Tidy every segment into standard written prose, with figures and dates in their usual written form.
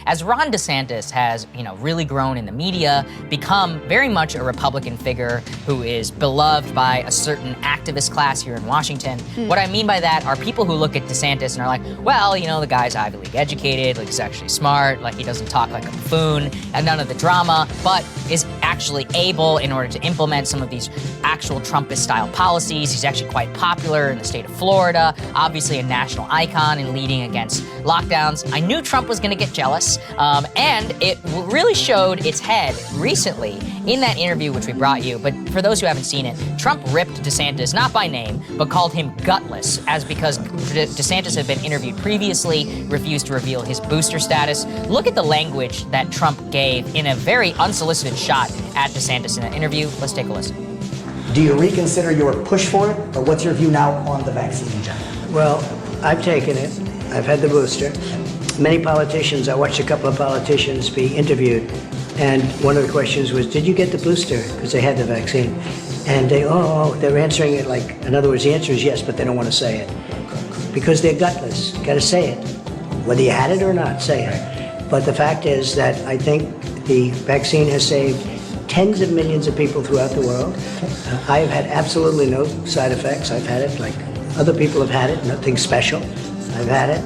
as Ron DeSantis has, really grown in the media, become very much a Republican figure who is beloved by a certain activist class here in Washington. What I mean by that are people who look at DeSantis and are like, well, the guy's Ivy League educated, like he's actually smart, like he doesn't talk like a buffoon, and none of the drama, but is actually able in order to implement some of these actual Trumpist-style policies. He's actually quite popular in the state of Florida, obviously a national icon in leading against lockdowns. I knew Trump was going to get jealous, and it really showed its head recently in that interview which we brought you. But for those who haven't seen it, Trump ripped DeSantis, not by name, but called him gutless, as because DeSantis had been interviewed previously, refused to reveal his booster status. Look at the language that Trump gave in a very unsolicited shot at DeSantis in that interview. Let's take a listen. Do you reconsider your push for it, or what's your view now on the vaccine in general? Well, I've taken it. I've had the booster. Many politicians, I watched a couple of politicians be interviewed, and one of the questions was, did you get the booster? Because they had the vaccine. And they're answering it like, in other words, the answer is yes, but they don't want to say it. Because they're gutless. Got to say it. Whether you had it or not, say it. But the fact is that I think the vaccine has saved tens of millions of people throughout the world. I have had absolutely no side effects. I've had it like other people have had it, nothing special. I've had it.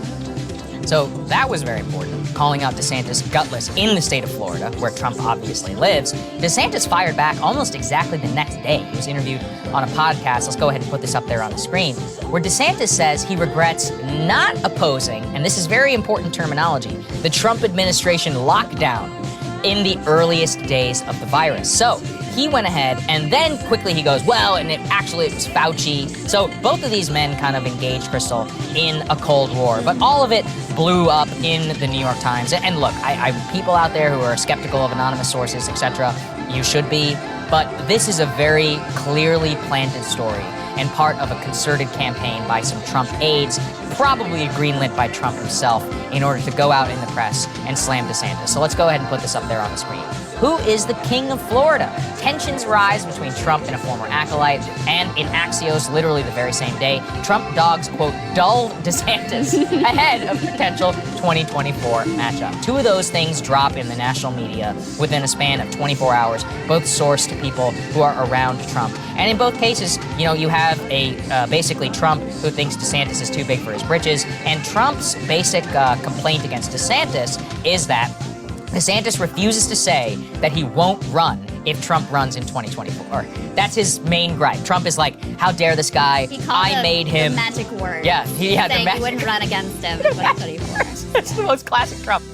So that was very important, calling out DeSantis gutless in the state of Florida, where Trump obviously lives. DeSantis fired back almost exactly the next day. He was interviewed on a podcast, let's go ahead and put this up there on the screen, where DeSantis says he regrets not opposing, and this is very important terminology, the Trump administration lockdown in the earliest days of the virus. So he went ahead and then quickly he goes, well, and it was Fauci. So both of these men kind of engaged, Crystal, in a Cold War, but all of it blew up in the New York Times. And look, I people out there who are skeptical of anonymous sources, etc., you should be, but this is a very clearly planted story and part of a concerted campaign by some Trump aides, probably greenlit by Trump himself, in order to go out in the press and slam DeSantis. So let's go ahead and put this up there on the screen. Who is the king of Florida? Tensions rise between Trump and a former acolyte, and in Axios, literally the very same day, Trump dogs, quote, dulled DeSantis ahead of potential 2024 matchup. Two of those things drop in the national media within a span of 24 hours, both sourced to people who are around Trump. And in both cases, you have basically Trump who thinks DeSantis is too big for his britches, and Trump's basic complaint against DeSantis is that DeSantis refuses to say that he won't run if Trump runs in 2024. That's his main gripe. Trump is like, how dare this guy? I made him. The magic word. Yeah, saying he wouldn't run against him in 2024. That's the most classic Trump.